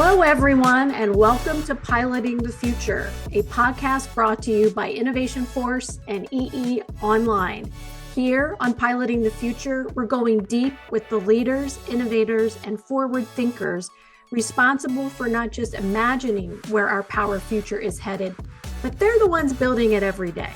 Hello, everyone, and welcome to Piloting the Future, a podcast brought to you by Innovation Force and EE Online. Here on Piloting the Future, we're going deep with the leaders, innovators, and forward thinkers responsible for not just imagining where our power future is headed, but they're the ones building it every day.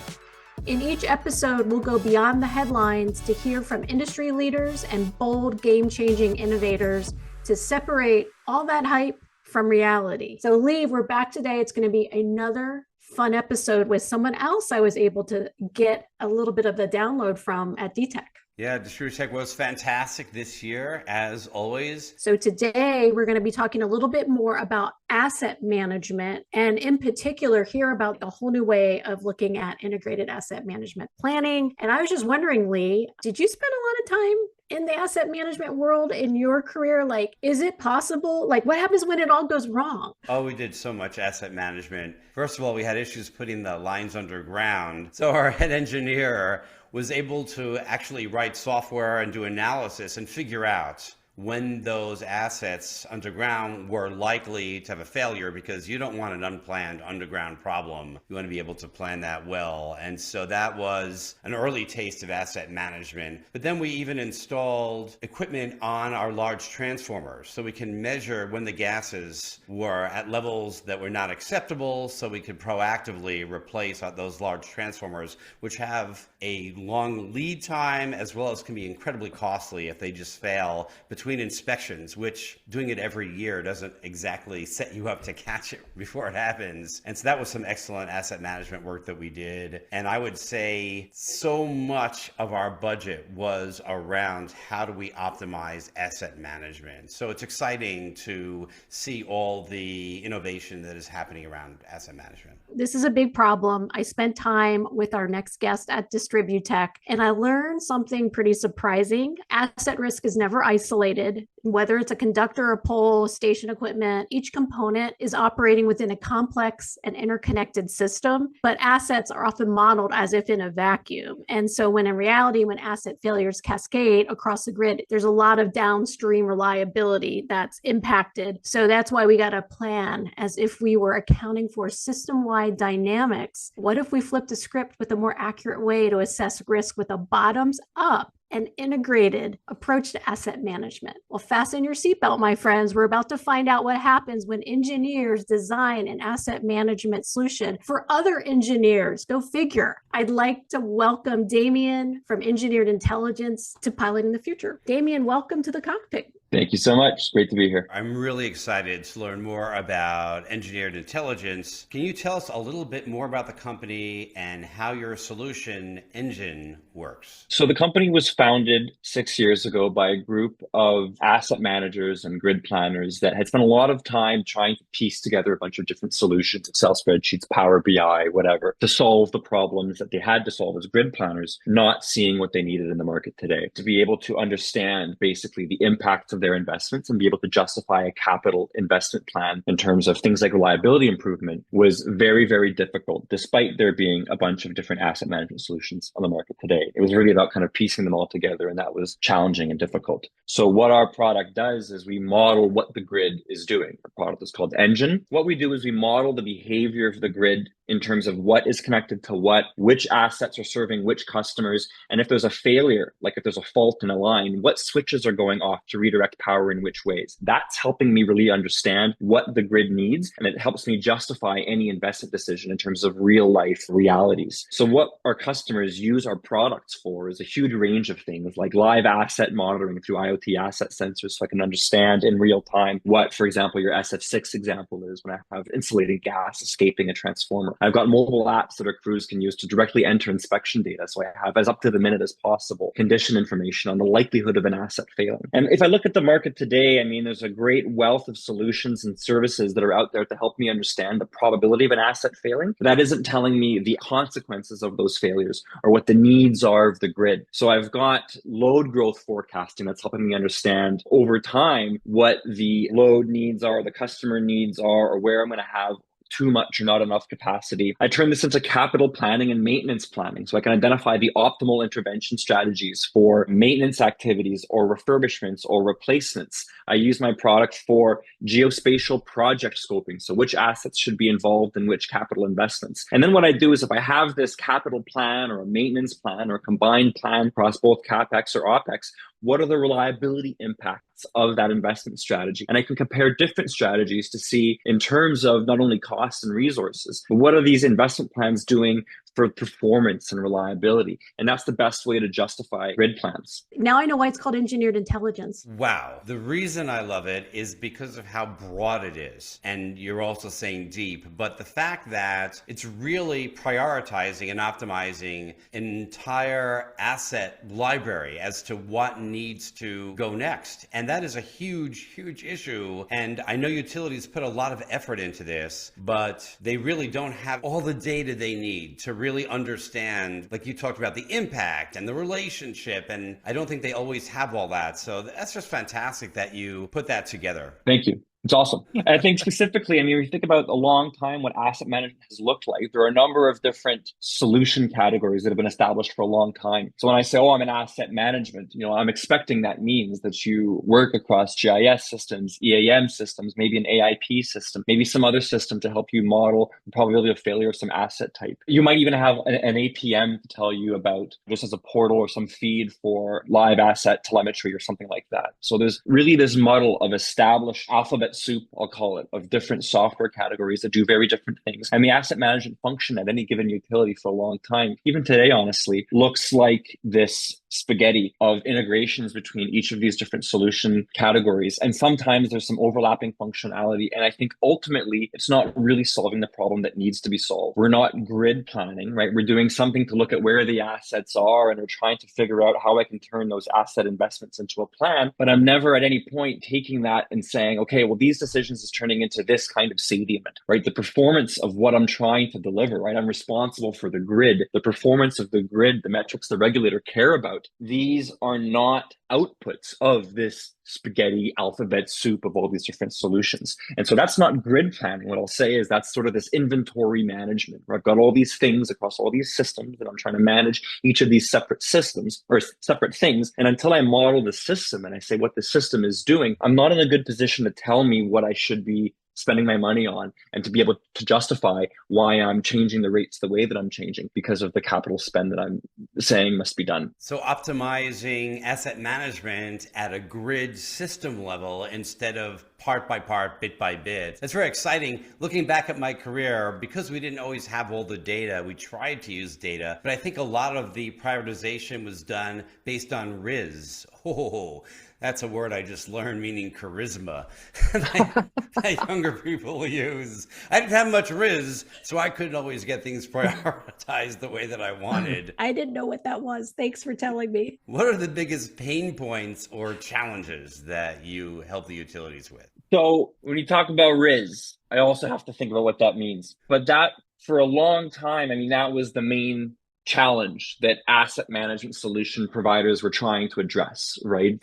In each episode, we'll go beyond the headlines to hear from industry leaders and bold, game-changing innovators to separate all that hype from reality. So Lee, we're back today. It's going to be another fun episode with someone else I was able to get a little bit of the download from at DTech. Yeah, DistribuTech was fantastic this year, as always. So today we're going to be talking a little bit more about asset management, and in particular hear about a whole new way of looking at integrated asset management planning. And I was just wondering, Lee, did you spend a lot of time in the asset management world in your career? Like, is it possible? Like, what happens when it all goes wrong? Oh, we did so much asset management. First of all, we had issues putting the lines underground. So our head engineer was able to actually write software and do analysis and figure out when those assets underground were likely to have a failure, because you don't want an unplanned underground problem. You want to be able to plan that well. And so that was an early taste of asset management. But then we even installed equipment on our large transformers so we can measure when the gases were at levels that were not acceptable, so we could proactively replace those large transformers, which have a long lead time as well as can be incredibly costly if they just fail between inspections, which doing it every year doesn't exactly set you up to catch it before it happens. And so that was some excellent asset management work that we did. And I would say so much of our budget was around how do we optimize asset management. So it's exciting to see all the innovation that is happening around asset management. This is a big problem. I spent time with our next guest at DistribuTech, and I learned something pretty surprising. Asset risk is never isolated. Whether it's a conductor, a pole, station equipment, each component is operating within a complex and interconnected system, but assets are often modeled as if in a vacuum. And so when in reality, when asset failures cascade across the grid, there's a lot of downstream reliability that's impacted. So that's why we got to plan as if we were accounting for system-wide dynamics. What if we flipped the script with a more accurate way to assess risk with a bottoms-up an integrated approach to asset management? Well, fasten your seatbelt, my friends. We're about to find out what happens when engineers design an asset management solution for other engineers. Go figure. I'd like to welcome Damien from Engineered Intelligence to Piloting the Future. Damien, welcome to the cockpit. Thank you so much. Great to be here. I'm really excited to learn more about Engineered Intelligence. Can you tell us a little bit more about the company and how your solution ENGIN works? So the company was founded 6 years ago by a group of asset managers and grid planners that had spent a lot of time trying to piece together a bunch of different solutions, Excel spreadsheets, Power BI, whatever, to solve the problems that they had to solve as grid planners, not seeing what they needed in the market today, to be able to understand basically the impact of their investments and be able to justify a capital investment plan in terms of things like reliability improvement was very, very difficult, despite there being a bunch of different asset management solutions on the market today. It was really about kind of piecing them all together, and that was challenging and difficult. So what our product does is we model what the grid is doing. Our product is called ENGIN. What we do is we model the behavior of the grid in terms of what is connected to what, which assets are serving which customers, and if there's a failure, like if there's a fault in a line, what switches are going off to redirect power in which ways. That's helping me really understand what the grid needs, and it helps me justify any investment decision in terms of real life realities. So what our customers use our products for is a huge range of things, like live asset monitoring through IoT asset sensors, so I can understand in real time what, for example, your SF6 example is when I have insulated gas escaping a transformer. I've got mobile apps that our crews can use to directly enter inspection data, so I have as up to the minute as possible condition information on the likelihood of an asset failing. And if I look at the market today, I mean, there's a great wealth of solutions and services that are out there to help me understand the probability of an asset failing. But that isn't telling me the consequences of those failures or what the needs are of the grid. So I've got load growth forecasting that's helping me understand over time what the load needs are, the customer needs are, or where I'm going to have too much or not enough capacity. I turn this into capital planning and maintenance planning. So I can identify the optimal intervention strategies for maintenance activities or refurbishments or replacements. I use my product for geospatial project scoping. So which assets should be involved in which capital investments. And then what I do is if I have this capital plan or a maintenance plan or a combined plan across both CapEx or OpEx, what are the reliability impacts of that investment strategy? And I can compare different strategies to see in terms of not only cost and resources, but what are these investment plans doing for performance and reliability? And that's the best way to justify grid plans. Now I know why it's called engineered intelligence. Wow. The reason I love it is because of how broad it is. And you're also saying deep, but the fact that it's really prioritizing and optimizing an entire asset library as to what needs to go next. And that is a huge, huge issue. And I know utilities put a lot of effort into this, but they really don't have all the data they need to really understand, like you talked about, the impact and the relationship. And I don't think they always have all that. So that's just fantastic that you put that together. Thank you. It's awesome. I think specifically, when you think about a long time, what asset management has looked like, there are a number of different solution categories that have been established for a long time. So when I say, oh, I'm in asset management, I'm expecting that means that you work across GIS systems, EAM systems, maybe an AIP system, maybe some other system to help you model the probability of failure of some asset type. You might even have an APM to tell you about, just as a portal or some feed for live asset telemetry or something like that. So there's really this model of established alphabet soup, I'll call it, of different software categories that do very different things. And the asset management function at any given utility for a long time, even today, honestly, looks like this spaghetti of integrations between each of these different solution categories. And sometimes there's some overlapping functionality. And I think ultimately it's not really solving the problem that needs to be solved. We're not grid planning, right? We're doing something to look at where the assets are, and we're trying to figure out how I can turn those asset investments into a plan. But I'm never at any point taking that and saying, okay, well, these decisions is turning into this kind of sediment, right? The performance of what I'm trying to deliver, right? I'm responsible for the grid, the performance of the grid, the metrics the regulator care about. These are not outputs of this spaghetti alphabet soup of all these different solutions. And so that's not grid planning. What I'll say is that's sort of this inventory management, where I've got all these things across all these systems and I'm trying to manage each of these separate systems or separate things. And until I model the system and I say what the system is doing, I'm not in a good position to tell me what I should be spending my money on and to be able to justify why I'm changing the rates the way that I'm changing because of the capital spend that I'm saying must be done. So optimizing asset management at a grid system level instead of part by part, bit by bit. That's very exciting. Looking back at my career, because we didn't always have all the data, we tried to use data, but I think a lot of the prioritization was done based on RIS. Oh, that's a word I just learned, meaning charisma, that younger people use. I didn't have much RIS, so I couldn't always get things prioritized the way that I wanted. I didn't know what that was. Thanks for telling me. What are the biggest pain points or challenges that you help the utilities with? So when you talk about RIS, I also have to think about what that means. But that, for a long time, that was the main challenge that asset management solution providers were trying to address, right?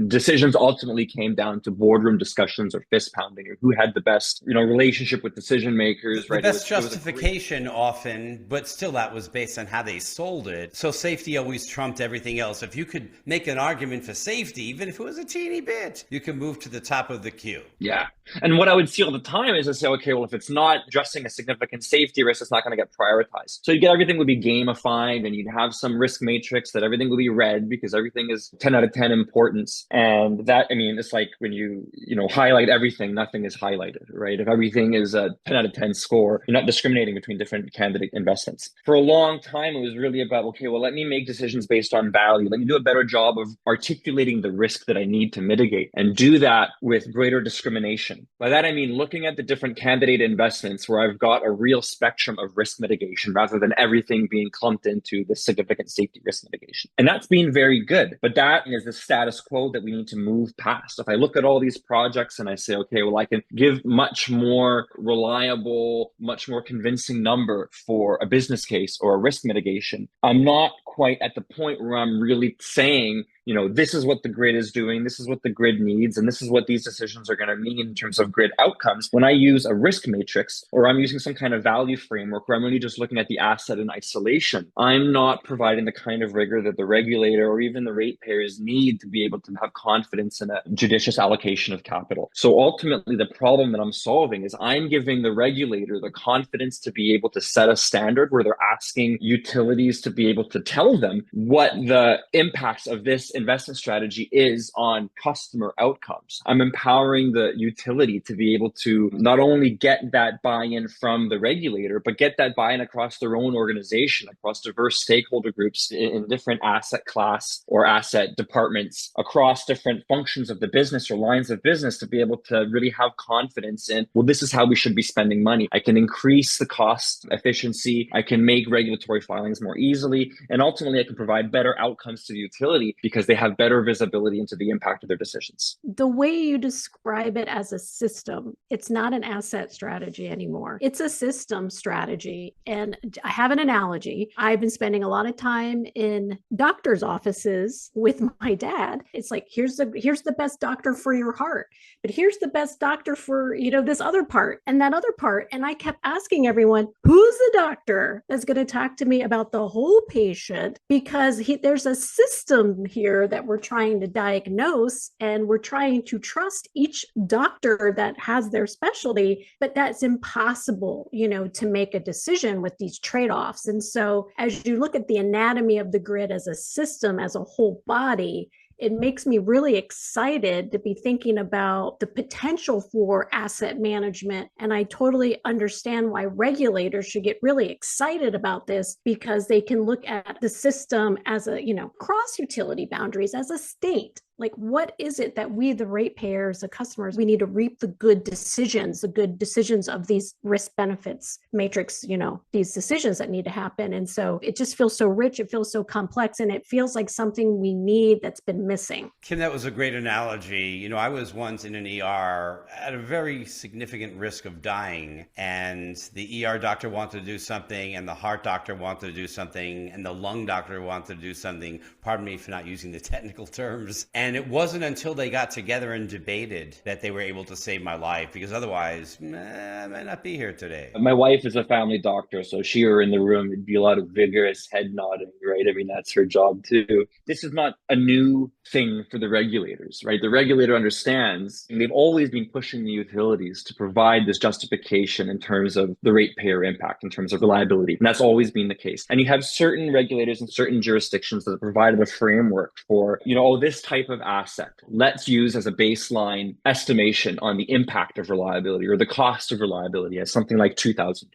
Decisions ultimately came down to boardroom discussions or fist pounding, or who had the best, relationship with decision makers, right? The best justification often, but still that was based on how they sold it. So safety always trumped everything else. If you could make an argument for safety, even if it was a teeny bit, you can move to the top of the queue. Yeah. And what I would see all the time is I say, okay, well, if it's not addressing a significant safety risk, it's not going to get prioritized. So everything would be gamified, and you'd have some risk matrix that everything will be red because everything is 10 out of 10 importance. And that, it's like when you highlight everything, nothing is highlighted, right? If everything is a 10 out of 10 score, you're not discriminating between different candidate investments. For a long time, it was really about, okay, well, let me make decisions based on value. Let me do a better job of articulating the risk that I need to mitigate and do that with greater discrimination. By that, I mean looking at the different candidate investments where I've got a real spectrum of risk mitigation rather than everything being clumped into the significant safety risk mitigation. And that's been very good, but that is the status quo that we need to move past. If I look at all these projects and I say, okay, well, I can give much more reliable, much more convincing number for a business case or a risk mitigation, I'm not quite at the point where I'm really saying, this is what the grid is doing, this is what the grid needs, and this is what these decisions are going to mean in terms of grid outcomes. When I use a risk matrix, or I'm using some kind of value framework where I'm really just looking at the asset in isolation, I'm not providing the kind of rigor that the regulator or even the ratepayers need to be able to have confidence in a judicious allocation of capital. So ultimately, the problem that I'm solving is I'm giving the regulator the confidence to be able to set a standard where they're asking utilities to be able to tell them what the impacts of this investment strategy is on customer outcomes. I'm empowering the utility to be able to not only get that buy-in from the regulator, but get that buy-in across their own organization, across diverse stakeholder groups in different asset class or asset departments, across different functions of the business or lines of business, to be able to really have confidence in, well, this is how we should be spending money. I can increase the cost efficiency. I can make regulatory filings more easily. And ultimately, I can provide better outcomes to the utility because they have better visibility into the impact of their decisions. The way you describe it as a system, it's not an asset strategy anymore. It's a system strategy. And I have an analogy. I've been spending a lot of time in doctor's offices with my dad. It's like, here's the best doctor for your heart, but here's the best doctor for, this other part and that other part. And I kept asking everyone, who's the doctor that's going to talk to me about the whole patient? Because there's a system here that we're trying to diagnose, and we're trying to trust each doctor that has their specialty, but that's impossible, to make a decision with these trade-offs. And so as you look at the anatomy of the grid as a system, as a whole body, it makes me really excited to be thinking about the potential for asset management. And I totally understand why regulators should get really excited about this, because they can look at the system as a, cross utility boundaries, as a state. Like, what is it that we, the ratepayers, the customers, we need to reap the good decisions of these risk benefits matrix, these decisions that need to happen. And so it just feels so rich. It feels so complex, and it feels like something we need that's been missing. Kim, that was a great analogy. I was once in an ER at a very significant risk of dying, and the ER doctor wanted to do something, and the heart doctor wanted to do something, and the lung doctor wanted to do something. Pardon me for not using the technical terms. And it wasn't until they got together and debated that they were able to save my life, because otherwise, I might not be here today. My wife is a family doctor, so if she were in the room, it'd be a lot of vigorous head nodding, right? I mean, that's her job too. This is not a new thing for the regulators, right? The regulator understands, and they've always been pushing the utilities to provide this justification in terms of the ratepayer impact, in terms of reliability. And that's always been the case. And you have certain regulators in certain jurisdictions that have provided a framework for, this type of asset, let's use as a baseline estimation on the impact of reliability or the cost of reliability as something like $2,000.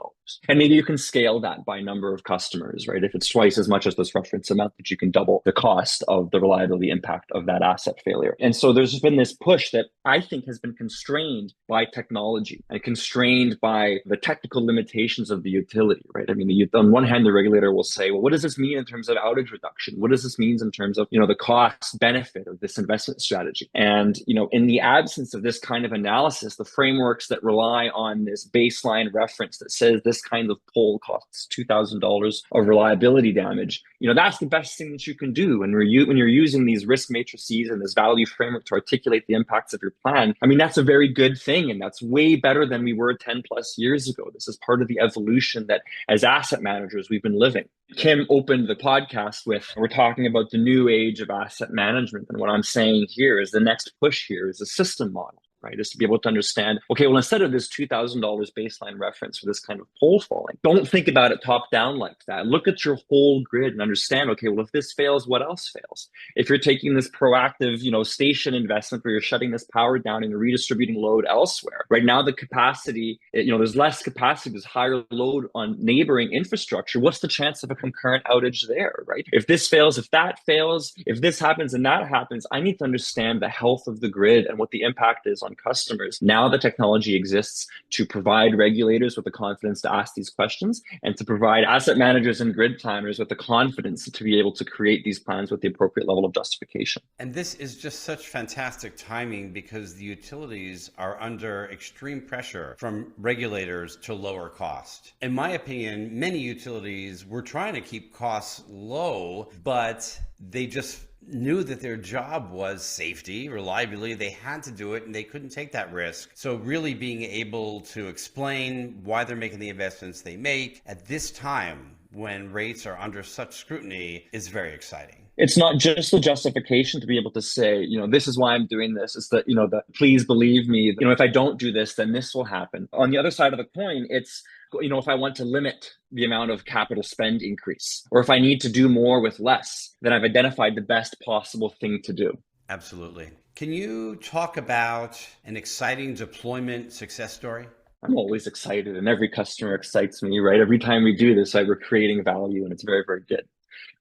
And maybe you can scale that by number of customers, right? If it's twice as much as this reference amount, that you can double the cost of the reliability impact of that asset failure. And so there's been this push that I think has been constrained by technology and constrained by the technical limitations of the utility, right? I mean, on one hand, the regulator will say, well, what does this mean in terms of outage reduction? What does this mean in terms of, the cost benefit of this investment strategy? And, in the absence of this kind of analysis, the frameworks that rely on this baseline reference that says this kind of pole costs $2,000 of reliability damage, that's the best thing that you can do when you're using these risk matrices and this value framework to articulate the impacts of your plan. I mean, that's a very good thing, and that's way better than we were 10 plus years ago. This is part of the evolution that as asset managers we've been living. Kim opened the podcast with, we're talking about the new age of asset management. And what I'm saying here is the next push here is a system model, right? Is to be able to understand, okay, well, instead of this $2,000 baseline reference for this kind of pole falling, don't think about it top down like that. Look at your whole grid and understand, okay, well, if this fails, what else fails? If you're taking this proactive, station investment where you're shutting this power down and you're redistributing load elsewhere, right now the capacity, there's less capacity, there's higher load on neighboring infrastructure. What's the chance of a concurrent outage there, right? If this fails, if that fails, if this happens and that happens, I need to understand the health of the grid and what the impact is on customers. Now the technology exists to provide regulators with the confidence to ask these questions and to provide asset managers and grid planners with the confidence to be able to create these plans with the appropriate level of justification. And this is just such fantastic timing, because the utilities are under extreme pressure from regulators to lower cost. In my opinion, many utilities were trying to keep costs low, but they just knew that their job was safety, reliability. They had to do it and they couldn't take that risk. So really being able to explain why they're making the investments they make at this time when rates are under such scrutiny is very exciting. It's not just the justification to be able to say, this is why I'm doing this. It's that, the please believe me, if I don't do this, then this will happen. On the other side of the coin, it's, if I want to limit the amount of capital spend increase, or if I need to do more with less, then I've identified the best possible thing to do. Absolutely. Can you talk about an exciting deployment success story? I'm always excited, and every customer excites me, right? Every time we do this, we're creating value, and it's very, very good.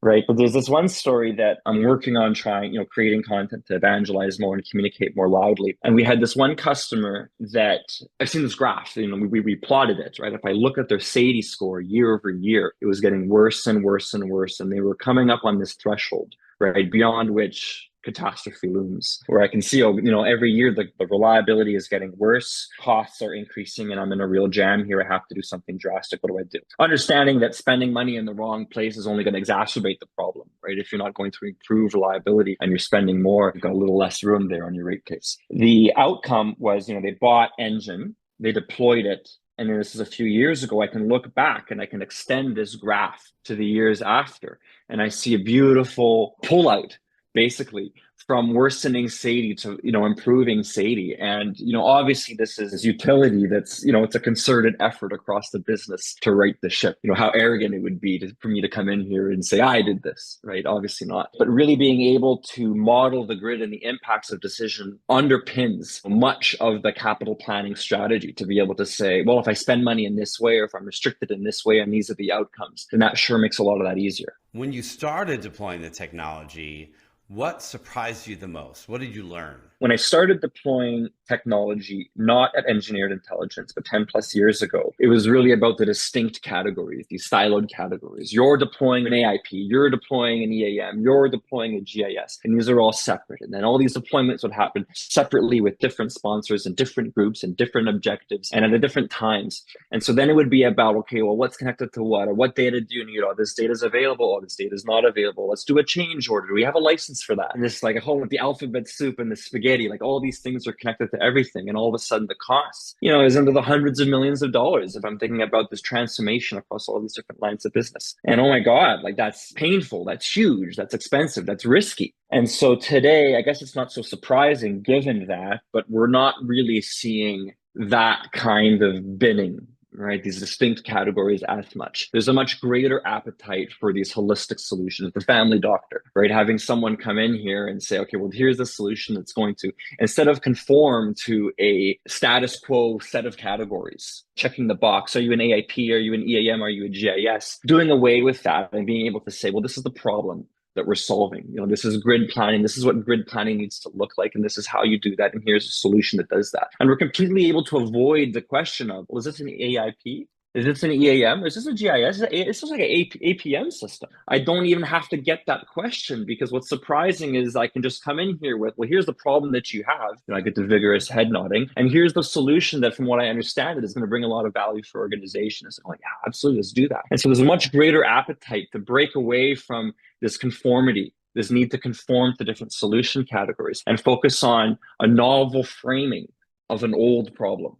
Right. But there's this one story that I'm working on creating content to evangelize more and communicate more loudly. And we had this one customer that I've seen this graph, we plotted it, right? If I look at their SAIDI score year over year, it was getting worse and worse and worse. And they were coming up on this threshold, right? Beyond which catastrophe looms, where I can see, every year the reliability is getting worse, costs are increasing, and I'm in a real jam here. I have to do something drastic. What do I do? Understanding that spending money in the wrong place is only going to exacerbate the problem, right? If you're not going to improve reliability and you're spending more, you've got a little less room there on your rate case. The outcome was, they bought ENGIN, they deployed it, and this is a few years ago. I can look back and I can extend this graph to the years after, and I see a beautiful pullout, basically, from worsening SAIDI to, improving SAIDI. And, obviously this is utility that's, it's a concerted effort across the business to right the ship. How arrogant it would be for me to come in here and say, I did this, right? Obviously not. But really being able to model the grid and the impacts of decision underpins much of the capital planning strategy, to be able to say, well, if I spend money in this way, or if I'm restricted in this way, and these are the outcomes, then that sure makes a lot of that easier. When you started deploying the technology, what surprised you the most? What did you learn? When I started deploying technology, not at Engineered Intelligence, but 10 plus years ago, it was really about the distinct categories, these siloed categories. You're deploying an AIP, you're deploying an EAM, you're deploying a GIS, and these are all separate. And then all these deployments would happen separately with different sponsors and different groups and different objectives and at different times. And so then it would be about, okay, well, what's connected to what? Or what data do you need? Oh, this data is available. Oh, this data is not available. Let's do a change order. Do we have a license for that? And this like a whole with the alphabet soup and the spaghetti, like all these things are connected to everything. And all of a sudden the cost, is into the hundreds of millions of dollars if I'm thinking about this transformation across all these different lines of business. And oh my God, like that's painful, that's huge, that's expensive, that's risky. And so today, I guess it's not so surprising given that, but we're not really seeing that kind of binning, right? These distinct categories as much. There's a much greater appetite for these holistic solutions, the family doctor, right? Having someone come in here and say, okay, well, here's the solution that's going to, instead of conform to a status quo set of categories, checking the box, are you an AIP, are you an EAM, are you a GIS? Doing away with that and being able to say, well, this is the problem that we're solving. This is grid planning. This is what grid planning needs to look like. And this is how you do that. And here's a solution that does that. And we're completely able to avoid the question of, well, is this an AIP? Is this an EAM? Is this a GIS? It's just like an APM system. I don't even have to get that question, because what's surprising is I can just come in here with, well, here's the problem that you have. I get the vigorous head nodding. And here's the solution that, from what I understand, it is going to bring a lot of value for organizations. I'm like, yeah, absolutely, let's do that. And so there's a much greater appetite to break away from this conformity, this need to conform to different solution categories, and focus on a novel framing of an old problem.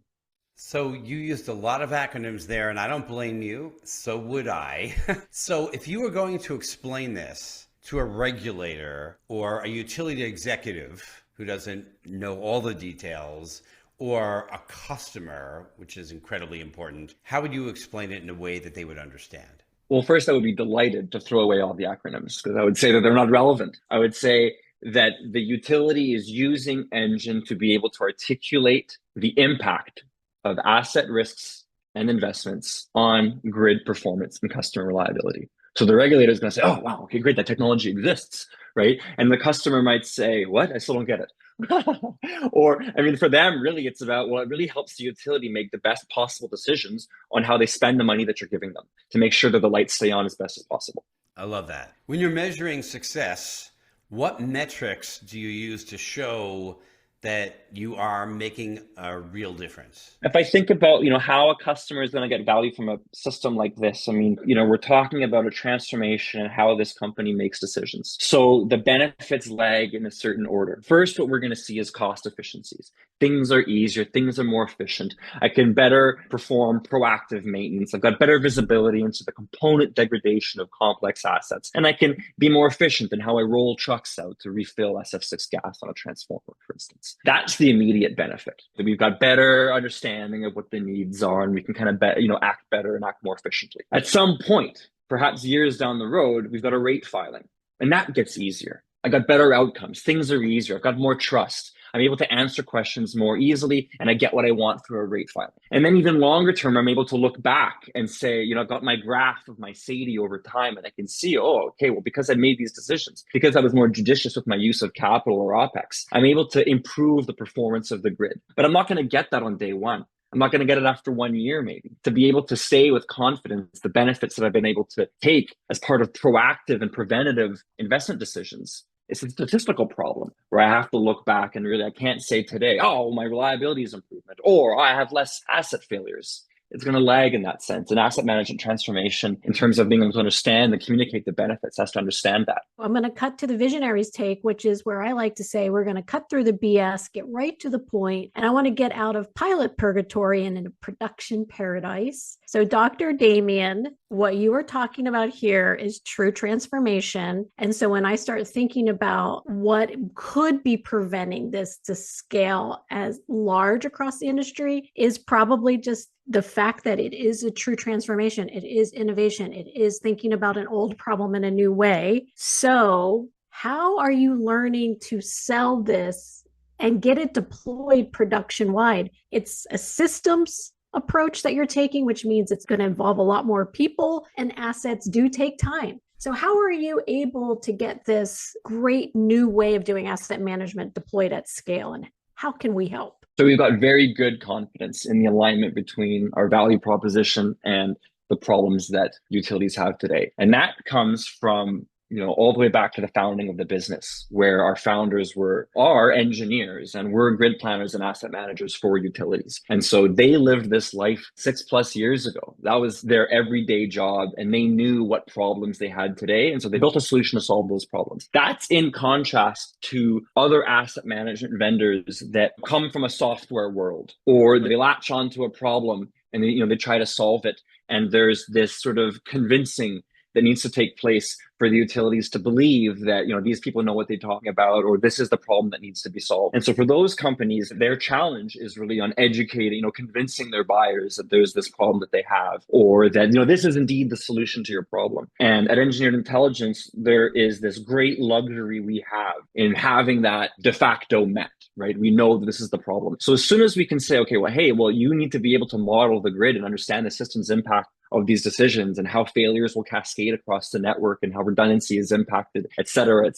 So you used a lot of acronyms there, and I don't blame you. So would I. So if you were going to explain this to a regulator or a utility executive who doesn't know all the details, or a customer, which is incredibly important, how would you explain it in a way that they would understand? Well, first, I would be delighted to throw away all the acronyms, because I would say that they're not relevant. I would say that the utility is using ENGIN to be able to articulate the impact of asset risks and investments on grid performance and customer reliability. So the regulator is going to say, oh, wow, okay, great, that technology exists, right? And the customer might say, what? I still don't get it. Or, for them, really, it's about, well, it really helps the utility make the best possible decisions on how they spend the money that you're giving them to make sure that the lights stay on as best as possible. I love that. When you're measuring success, what metrics do you use to show that you are making a real difference? If I think about, how a customer is going to get value from a system like this, I mean, we're talking about a transformation and how this company makes decisions. So the benefits lag in a certain order. First, what we're going to see is cost efficiencies. Things are easier, things are more efficient. I can better perform proactive maintenance. I've got better visibility into the component degradation of complex assets. And I can be more efficient in how I roll trucks out to refill SF6 gas on a transformer, for instance. That's the immediate benefit. That we've got better understanding of what the needs are, and we can kind of act better and act more efficiently. At some point, perhaps years down the road, we've got a rate filing, and that gets easier. I got better outcomes. Things are easier. I've got more trust. I'm able to answer questions more easily, and I get what I want through a rate file. And then even longer term, I'm able to look back and say, I've got my graph of my SAIDI over time, and I can see, okay, well, because I made these decisions, because I was more judicious with my use of capital or OPEX, I'm able to improve the performance of the grid. But I'm not going to get that on day one. I'm not going to get it after 1 year, maybe. To be able to say with confidence the benefits that I've been able to take as part of proactive and preventative investment decisions, it's a statistical problem where I have to look back and really, I can't say today, my reliability is improvement, or I have less asset failures. It's going to lag in that sense. And asset management transformation, in terms of being able to understand and communicate the benefits, has to understand that. I'm going to cut to the visionaries' take, which is where I like to say we're going to cut through the BS, get right to the point, and I want to get out of pilot purgatory and into production paradise. So, Dr. Damien, what you are talking about here is true transformation. And so when I start thinking about what could be preventing this to scale as large across the industry is probably just the fact that it is a true transformation. It is innovation. It is thinking about an old problem in a new way. So how are you learning to sell this and get it deployed production wide? It's a systems approach that you're taking, which means it's going to involve a lot more people, and assets do take time. So how are you able to get this great new way of doing asset management deployed at scale, and how can we help? So we've got very good confidence in the alignment between our value proposition and the problems that utilities have today. And that comes from all the way back to the founding of the business, where our founders are engineers and we're grid planners and asset managers for utilities. And so they lived this life 6+ years ago. That was their everyday job, and they knew what problems they had today. And so they built a solution to solve those problems. That's in contrast to other asset management vendors that come from a software world, or they latch onto a problem and they try to solve it. And there's this sort of convincing that needs to take place for the utilities to believe that, these people know what they're talking about, or this is the problem that needs to be solved. And so for those companies, their challenge is really on educating, convincing their buyers that there's this problem that they have, or that, this is indeed the solution to your problem. And at Engineered Intelligence, there is this great luxury we have in having that de facto met, right? We know that this is the problem. So as soon as we can say, okay, you need to be able to model the grid and understand the system's impact of these decisions and how failures will cascade across the network and how redundancy is impacted, et cetera,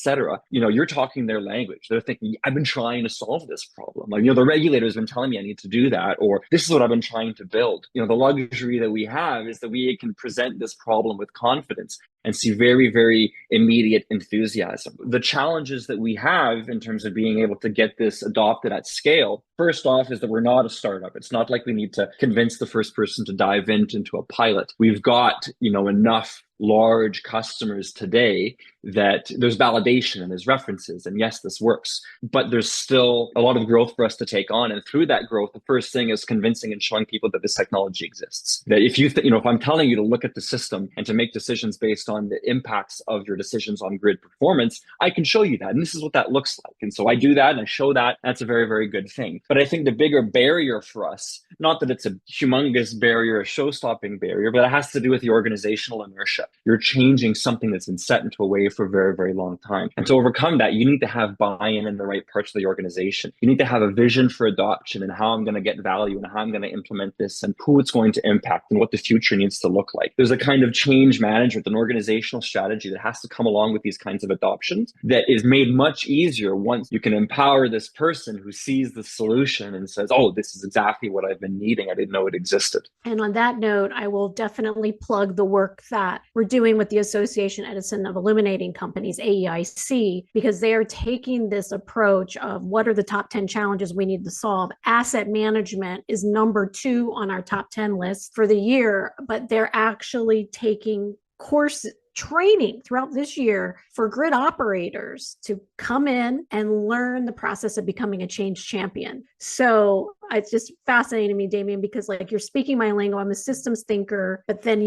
you're talking their language. They're thinking, I've been trying to solve this problem. The regulator's been telling me I need to do that, or this is what I've been trying to build. The luxury that we have is that we can present this problem with confidence and see very, very immediate enthusiasm. The challenges that we have in terms of being able to get this adopted at scale, first off, is that we're not a startup. It's not like we need to convince the first person to dive into a pilot. We've got, enough large customers today that there's validation and there's references, and yes, this works, but there's still a lot of growth for us to take on. And through that growth, the first thing is convincing and showing people that this technology exists. That if if I'm telling you to look at the system and to make decisions based on the impacts of your decisions on grid performance, I can show you that. And this is what that looks like. And so I do that and I show that. That's a very, very good thing. But I think the bigger barrier for us, not that it's a humongous barrier, a show-stopping barrier, but it has to do with the organizational inertia. You're changing something that's been set into a way for a very, very long time. And to overcome that, you need to have buy-in in the right parts of the organization. You need to have a vision for adoption and how I'm going to get value and how I'm going to implement this and who it's going to impact and what the future needs to look like. There's a kind of change management, an organizational strategy that has to come along with these kinds of adoptions that is made much easier once you can empower this person who sees the solution and says, oh, this is exactly what I've been needing. I didn't know it existed. And on that note, I will definitely plug the work that we're doing with the Association Edison of Illuminating Companies, AEIC, because they are taking this approach of what are the top 10 challenges we need to solve. Asset management is number 2 on our top 10 list for the year, but they're actually taking course training throughout this year for grid operators to come in and learn the process of becoming a change champion. So it's just fascinating to me, Damien, because like you're speaking my lingo. I'm a systems thinker, but then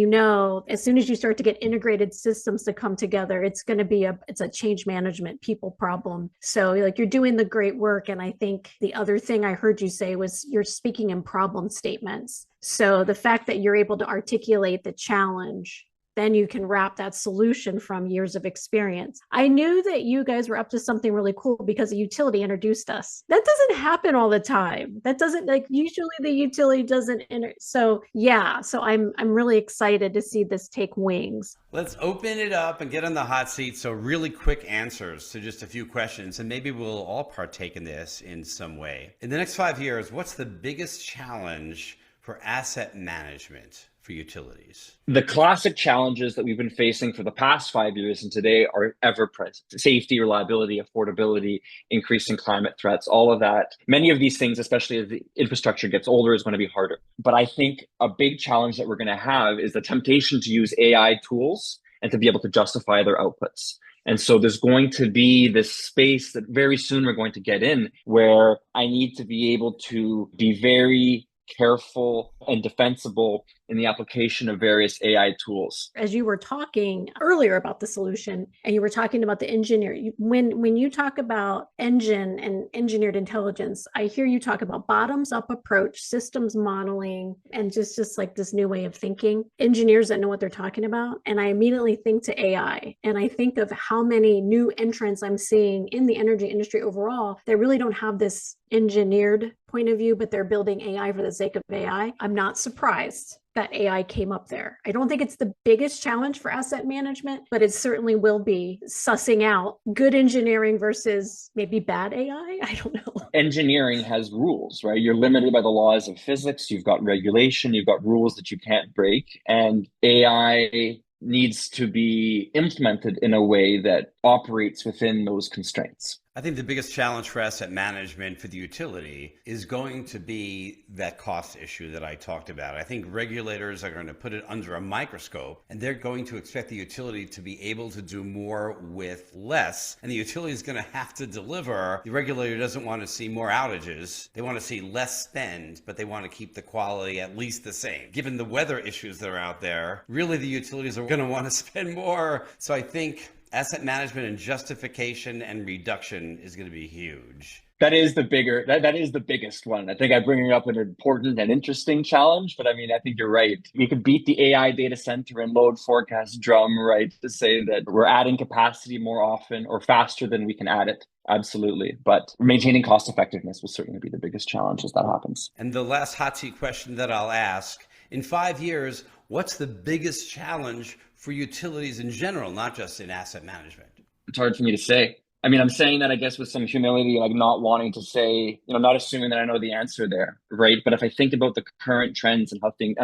as soon as you start to get integrated systems to come together, it's going to be it's a change management people problem. So like you're doing the great work. And I think the other thing I heard you say was you're speaking in problem statements. So the fact that you're able to articulate the challenge, then you can wrap that solution from years of experience. I knew that you guys were up to something really cool because a utility introduced us. That doesn't happen all the time. That doesn't, like, usually the utility doesn't so I'm really excited to see this take wings. Let's open it up and get on the hot seat. So really quick answers to just a few questions, and maybe we'll all partake in this in some way. In the next 5 years, what's the biggest challenge for asset management for utilities? The classic challenges that we've been facing for the past 5 years and today are ever present. Safety, reliability, affordability, increasing climate threats, all of that. Many of these things, especially as the infrastructure gets older, is going to be harder. But I think a big challenge that we're going to have is the temptation to use AI tools and to be able to justify their outputs. And so there's going to be this space that very soon we're going to get in where I need to be able to be very careful and defensible in the application of various AI tools. As you were talking earlier about the solution, and you were talking about the engineer, when you talk about ENGIN and engineered intelligence, I hear you talk about bottoms up approach, systems modeling, and just like this new way of thinking, engineers that know what they're talking about. And I immediately think to AI, and I think of how many new entrants I'm seeing in the energy industry overall that really don't have this engineered point of view, but they're building AI for the sake of AI. I'm not surprised that AI came up there. I don't think it's the biggest challenge for asset management, but it certainly will be sussing out good engineering versus maybe bad AI. I don't know. Engineering has rules, right? You're limited by the laws of physics. You've got regulation. You've got rules that you can't break. And AI needs to be implemented in a way that operates within those constraints. I think the biggest challenge for asset management for the utility is going to be that cost issue that I talked about. I think regulators are going to put it under a microscope, and they're going to expect the utility to be able to do more with less. And the utility is going to have to deliver. The regulator doesn't want to see more outages. They want to see less spend, but they want to keep the quality at least the same. Given the weather issues that are out there, really the utilities are going to want to spend more. So I think asset management and justification and reduction is going to be huge. That is the biggest one. I think I'm bringing up an important and interesting challenge, but I mean, I think you're right. We could beat the AI data center and load forecast drum, right, to say that we're adding capacity more often or faster than we can add it. Absolutely. But maintaining cost effectiveness will certainly be the biggest challenge as that happens. And the last hot seat question that I'll ask, in 5 years, what's the biggest challenge for utilities in general, not just in asset management? It's hard for me to say. I mean, I'm saying that, I guess, with some humility, like not wanting to say, not assuming that I know the answer there, right? But if I think about the current trends and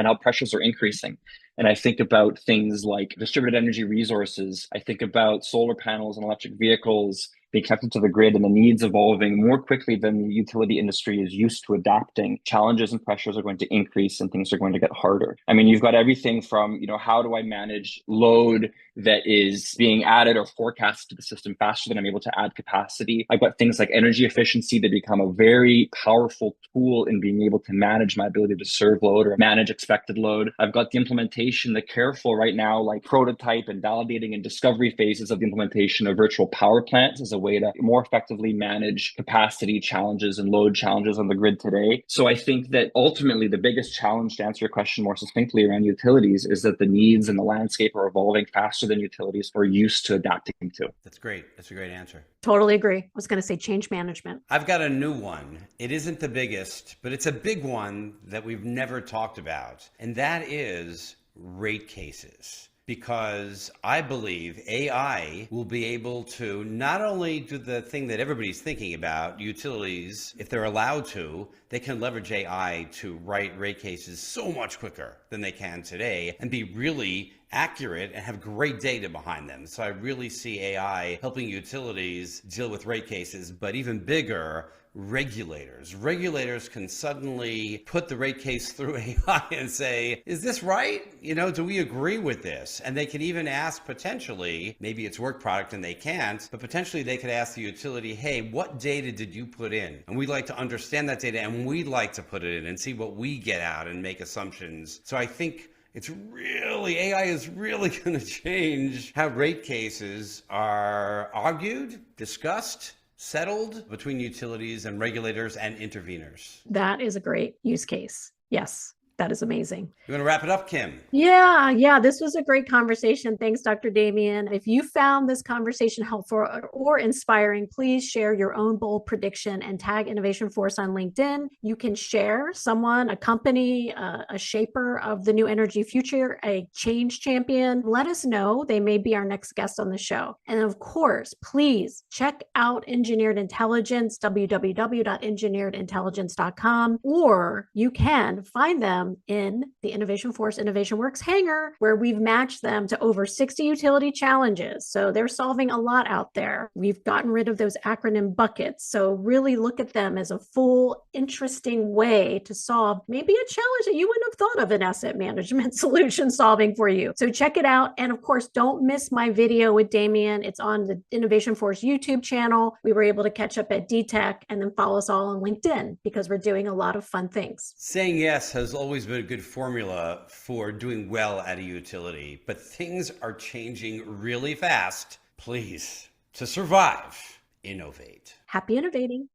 how pressures are increasing, and I think about things like distributed energy resources, I think about solar panels and electric vehicles being kept into the grid and the needs evolving more quickly than the utility industry is used to adapting. Challenges and pressures are going to increase and things are going to get harder. I mean, you've got everything from, how do I manage load that is being added or forecasted to the system faster than I'm able to add capacity. I've got things like energy efficiency that become a very powerful tool in being able to manage my ability to serve load or manage expected load. I've got the implementation, the careful right now, like prototype and validating and discovery phases of the implementation of virtual power plants as a way to more effectively manage capacity challenges and load challenges on the grid today. So I think that ultimately the biggest challenge, to answer your question more succinctly around utilities, is that the needs and the landscape are evolving faster than utilities are used to adapting to. That's great. That's a great answer. Totally agree. I was going to say change management. I've got a new one. It isn't the biggest, but it's a big one that we've never talked about. And that is rate cases. Because I believe AI will be able to not only do the thing that everybody's thinking about, utilities, if they're allowed to, they can leverage AI to write rate cases so much quicker than they can today and be really accurate and have great data behind them. So I really see AI helping utilities deal with rate cases, but even bigger, regulators. Regulators can suddenly put the rate case through AI and say, is this right? Do we agree with this? And they can even ask potentially, maybe it's work product and they can't, but potentially they could ask the utility, hey, what data did you put in? And we'd like to understand that data and we'd like to put it in and see what we get out and make assumptions. So I think AI is really going to change how rate cases are argued, discussed, settled between utilities and regulators and interveners. That is a great use case. Yes. That is amazing. You want to wrap it up, Kim? Yeah. This was a great conversation. Thanks, Dr. Damien. If you found this conversation helpful or inspiring, please share your own bold prediction and tag Innovation Force on LinkedIn. You can share someone, a company, a shaper of the new energy future, a change champion. Let us know. They may be our next guest on the show. And of course, please check out Engineered Intelligence, www.engineeredintelligence.com, or you can find them in the Innovation Force Innovation Works hangar, where we've matched them to over 60 utility challenges. So they're solving a lot out there. We've gotten rid of those acronym buckets. So really look at them as a full, interesting way to solve maybe a challenge that you wouldn't have thought of an asset management solution solving for you. So check it out. And of course, don't miss my video with Damien. It's on the Innovation Force YouTube channel. We were able to catch up at DTech, and then follow us all on LinkedIn because we're doing a lot of fun things. Saying yes has always been a good formula for doing well at a utility, but things are changing really fast. Please, to survive, innovate. Happy innovating.